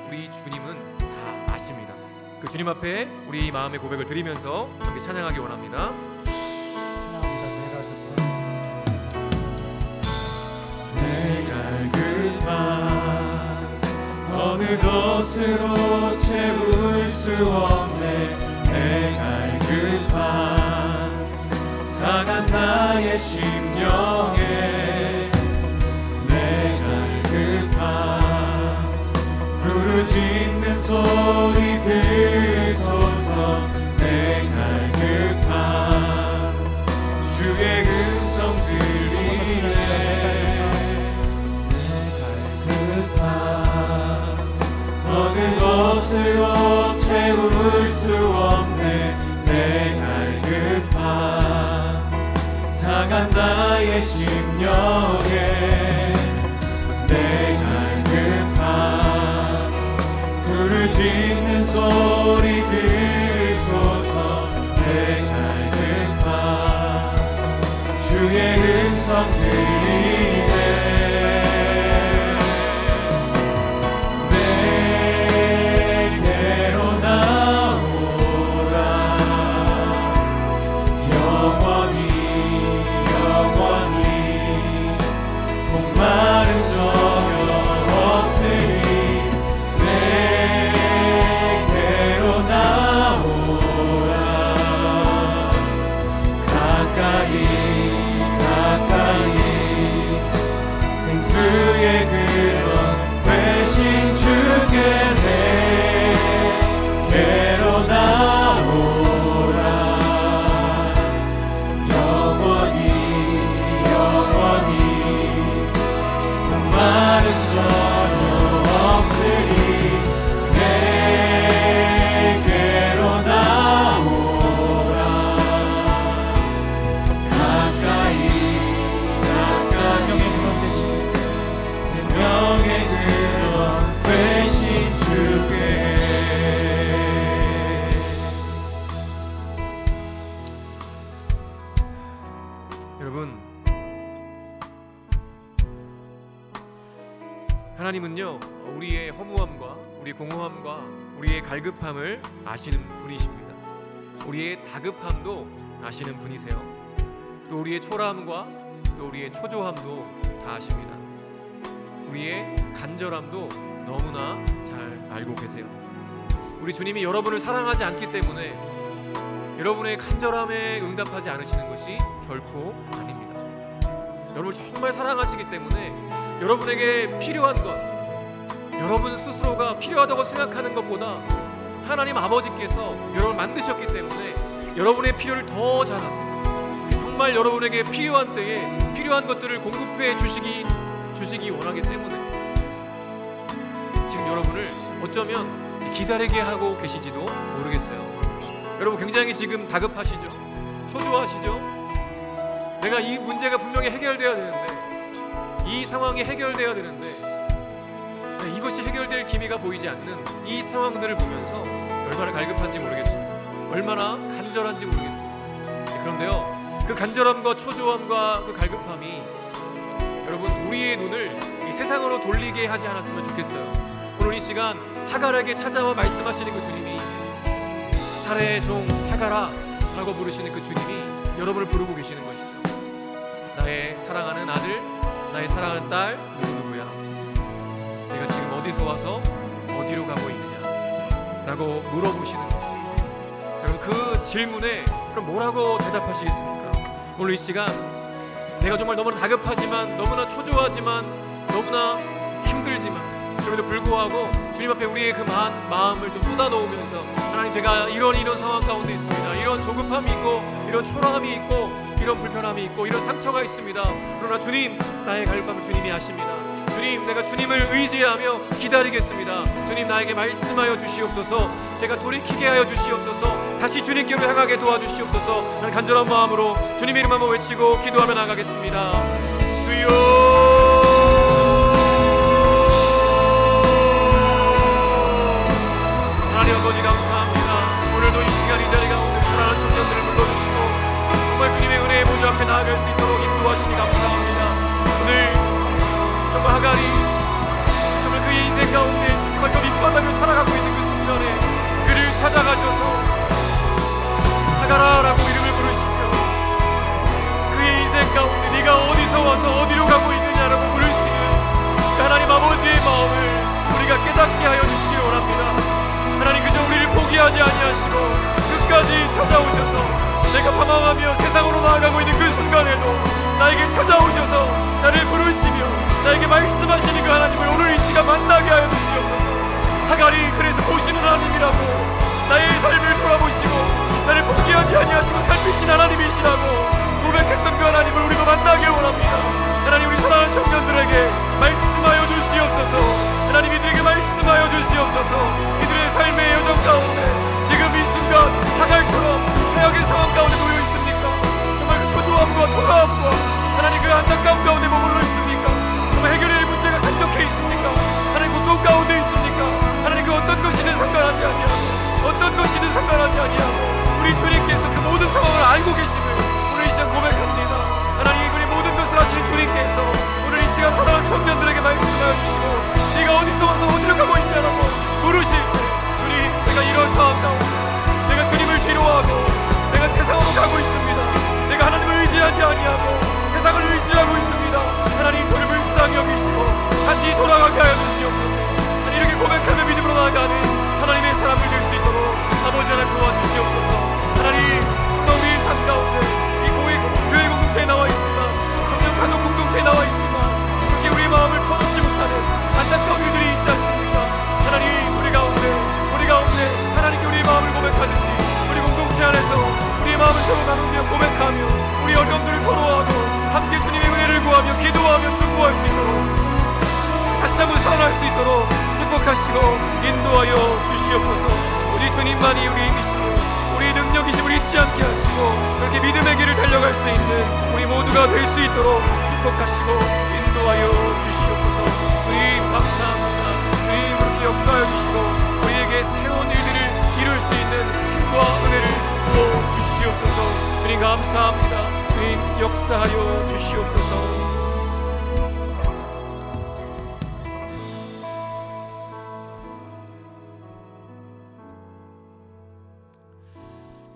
우리 주님은 다 아십니다. 그 주님 앞에 우리 마음의 고백을 드리면서 함께 찬양하기 원합니다. 내 갈급함 어느 것으로 채울 수 없네. 내 갈급함 상한 나의 심령에 내 갈급함 부르짖는 소리 들으소서. 내 갈급함 주의 음성 들리네. 내 갈급함 어느 것으로 채울 수 없네. 내 갈급함 내 심령에 내 갈급함 부르짖는 소리 들으소서. 내 갈급함 주의 음성 들리네. 내게로 나오라. 영원히 목마른 저녁 없으리. 내게로 나오라. 가까이 생수의 그런 되신 주께 내게로 나오라. 영원히 목마른 저녁 없으리. 내게로 나오라. 가까이 생명의 그런 되신 주께. 여러분, 하나님은요 우리의 허무함과 우리의 공허함과 우리의 갈급함을 아시는 분이십니다. 우리의 다급함도 아시는 분이세요. 또 우리의 초라함과 또 우리의 초조함도 다 아십니다. 우리의 간절함도 너무나 잘 알고 계세요. 우리 주님이 여러분을 사랑하지 않기 때문에 여러분의 간절함에 응답하지 않으시는 것이 결코 아닙니다. 여러분을 정말 사랑하시기 때문에 여러분에게 필요한 것, 여러분 스스로가 필요하다고 생각하는 것보다 하나님 아버지께서 여러분을 만드셨기 때문에 여러분의 필요를 더 잘 아세요. 정말 여러분에게 필요한 때에 필요한 것들을 공급해 주시기 원하기 때문에 지금 여러분을 어쩌면 기다리게 하고 계신지도 모르겠어요. 여러분 굉장히 지금 다급하시죠? 초조하시죠? 내가 이 문제가 분명히 해결되어야 되는데, 이 상황이 해결되어야 되는데 이것이 해결될 기미가 보이지 않는 이 상황들을 보면서 얼마나 갈급한지 모르겠습니다. 얼마나 간절한지 모르겠습니다. 그런데요, 그 간절함과 초조함과 그 갈급함이 여러분 우리의 눈을 이 세상으로 돌리게 하지 않았으면 좋겠어요. 오늘 이 시간 하갈에게 찾아와 말씀하시는 그 주님이, 살의 종 하갈아 라고 부르시는 그 주님이 여러분을 부르고 계시는 것이죠. 나의 사랑하는 아들, 나의 사랑하는 딸 누구누구야, 내가 지금 어디서 와서 어디로 가고 있느냐 라고 물어보시는 것이죠. 여러분 그 질문에 그럼 뭐라고 대답하시겠습니까? 오늘 이 시간 내가 정말 너무나 다급하지만, 너무나 초조하지만, 너무나 힘들지만 그럼에도 불구하고 주님 앞에 우리의 그 마음을 좀 쏟아놓으면서, 하나님 제가 이런 상황 가운데 있습니다. 이런 조급함이 있고, 이런 초라함이 있고, 이런 불편함이 있고, 이런 상처가 있습니다. 그러나 주님, 나의 갈급함을 주님이 아십니다. 주님, 내가 주님을 의지하며 기다리겠습니다. 주님, 나에게 말씀하여 주시옵소서. 제가 돌이키게 하여 주시옵소서. 다시 주님께로 향하게 도와주시옵소서. 나는 간절한 마음으로 주님의 이름 한번 외치고 기도하며 나가겠습니다. 주여, 하나님 아버지 감사합니다. 오늘도 이 시간 이 자리 가운데 사랑하는 청년들을 불러주시고 정말 주님의 은혜의 보좌 앞에 나아갈 수 있도록 인도하시니 감사합니다. 오늘 정말 하갈이 정말 그의 인생 가운데 정말 저 밑바닥을 살아가고 있는 그 순간에 그를 찾아가셔서 하갈아라고 이름을 부르시며 그의 인생 가운데 네가 어디서 와서 어디로 가고 있느냐라고 물을 수 있는 그 하나님 아버지의 마음을 우리가 깨닫게 하여 주시기 원합니다. 하나님 그저 우리를 포기하지 아니하시고 끝까지 찾아오셔서 내가 방황하며 세상으로 나아가고 있는 그 순간에도 나에게 찾아오셔서 나를 부르시며 나에게 말씀하시는 그 하나님을 오늘 이 시간 만나게 하여 주시옵소서. 하갈이 그래서 보시는 하나님이라고, 나의 삶을 돌아보시고 나를 포기하지 아니하시고 살피신 하나님이시라고 고백했던 그 하나님을 우리가 만나게 원합니다. 하나님 우리 사랑하는 청년들에게 말씀하여 주시옵소서. 하나님 이들에게 말씀하여 주시옵소서. 이들의 삶의 여정 가운데 지금 이 순간 하갈처럼 최악의 상황 가운데 놓여 있습니까? 정말 그 초조함과 초라함과 하나님 그 수 있도록 축복하시고 인도하여 주시옵소서. 오직 주님만이 우리 이기시고 우리 능력이심을 잊지 않게 하시고 그렇게 믿음의 길을 달려갈 수 있는 우리 모두가 될 수 있도록 축복하시고 인도하여 주시옵소서. 주님 감사합니다. 주님 그렇게 역사하여 주시고 우리에게 새로운 일들을 이룰 수 있는 힘과 은혜를 부어 주시옵소서. 주님 감사합니다. 주님 역사하여 주시옵소서.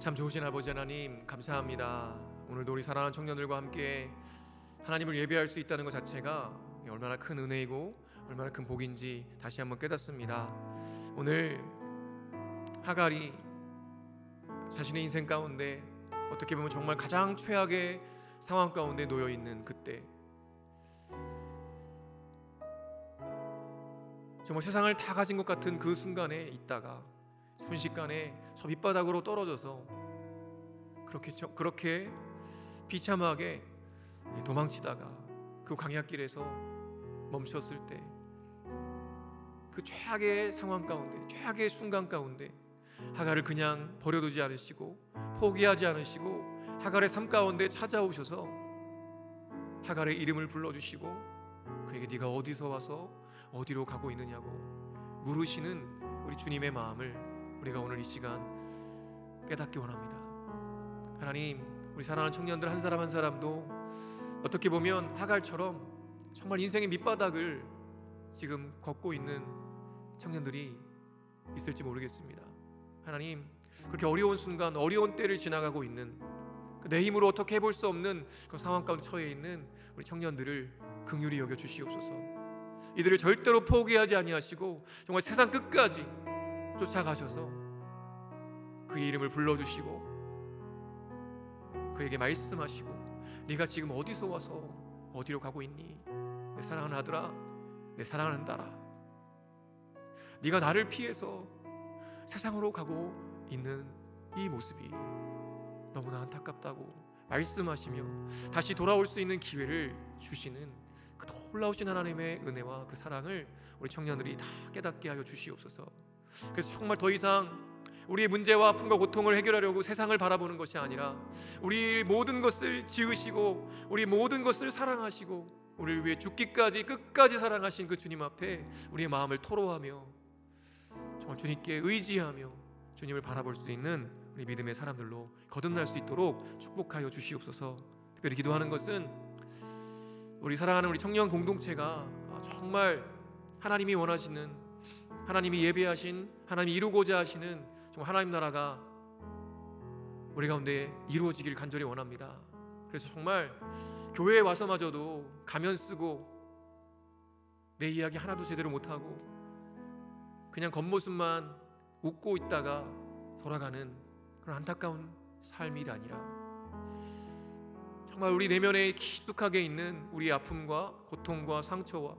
참 좋으신 아버지 하나님 감사합니다. 오늘도 우리 사랑하는 청년들과 함께 하나님을 예배할 수 있다는 것 자체가 얼마나 큰 은혜이고 얼마나 큰 복인지 다시 한번 깨닫습니다. 오늘 하갈이 자신의 인생 가운데 어떻게 보면 정말 가장 최악의 상황 가운데 놓여 있는 그때, 정말 세상을 다 가진 것 같은 그 순간에 있다가 순식간에 저 밑바닥으로 떨어져서 그렇게 비참하게 도망치다가 그 광야길에서 멈췄을 때, 그 최악의 상황 가운데, 최악의 순간 가운데 하갈을 그냥 버려두지 않으시고 포기하지 않으시고 하갈의 삶 가운데 찾아오셔서 하갈의 이름을 불러주시고 그에게 네가 어디서 와서 어디로 가고 있느냐고 물으시는 우리 주님의 마음을 우리가 오늘 이 시간 깨닫기 원합니다. 하나님, 우리 사랑하는 청년들 한 사람 한 사람도 어떻게 보면 하갈처럼 정말 인생의 밑바닥을 지금 걷고 있는 청년들이 있을지 모르겠습니다. 하나님, 그렇게 어려운 순간, 어려운 때를 지나가고 있는, 내 힘으로 어떻게 해볼 수 없는 그 상황 가운데 처해 있는 우리 청년들을 긍휼히 여겨 주시옵소서. 이들을 절대로 포기하지 아니하시고 정말 세상 끝까지 쫓아가셔서 그의 이름을 불러주시고 그에게 말씀하시고 네가 지금 어디서 와서 어디로 가고 있니? 내 사랑하는 아들아, 내 사랑하는 딸아, 네가 나를 피해서 세상으로 가고 있는 이 모습이 너무나 안타깝다고 말씀하시며 다시 돌아올 수 있는 기회를 주시는 그 놀라우신 하나님의 은혜와 그 사랑을 우리 청년들이 다 깨닫게 하여 주시옵소서. 그래서 정말 더 이상 우리의 문제와 아픔과 고통을 해결하려고 세상을 바라보는 것이 아니라 우리 모든 것을 지으시고 우리 모든 것을 사랑하시고 우리를 위해 죽기까지 끝까지 사랑하신 그 주님 앞에 우리의 마음을 토로하며 정말 주님께 의지하며 주님을 바라볼 수 있는 우리 믿음의 사람들로 거듭날 수 있도록 축복하여 주시옵소서. 특별히 기도하는 것은 우리 사랑하는 우리 청년 공동체가 정말 하나님이 원하시는, 하나님이 예배하신, 하나님이 이루고자 하시는 정말 하나님 나라가 우리 가운데 이루어지기를 간절히 원합니다. 그래서 정말 교회에 와서마저도 가면 쓰고 내 이야기 하나도 제대로 못하고 그냥 겉모습만 웃고 있다가 돌아가는 그런 안타까운 삶이 아니라 정말 우리 내면에 깊숙하게 있는 우리의 아픔과 고통과 상처와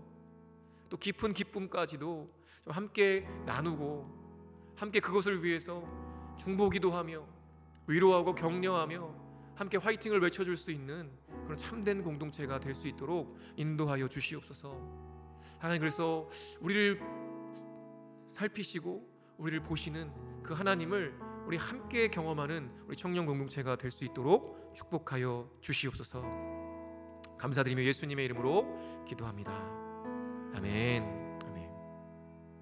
또 깊은 기쁨까지도 좀 함께 나누고 함께 그것을 위해서 중보기도 하며 위로하고 격려하며 함께 화이팅을 외쳐줄 수 있는 그런 참된 공동체가 될 수 있도록 인도하여 주시옵소서. 하나님, 그래서 우리를 살피시고 우리를 보시는 그 하나님을 우리 함께 경험하는 우리 청년 공동체가 될 수 있도록 축복하여 주시옵소서. 감사드리며 예수님의 이름으로 기도합니다. 아멘.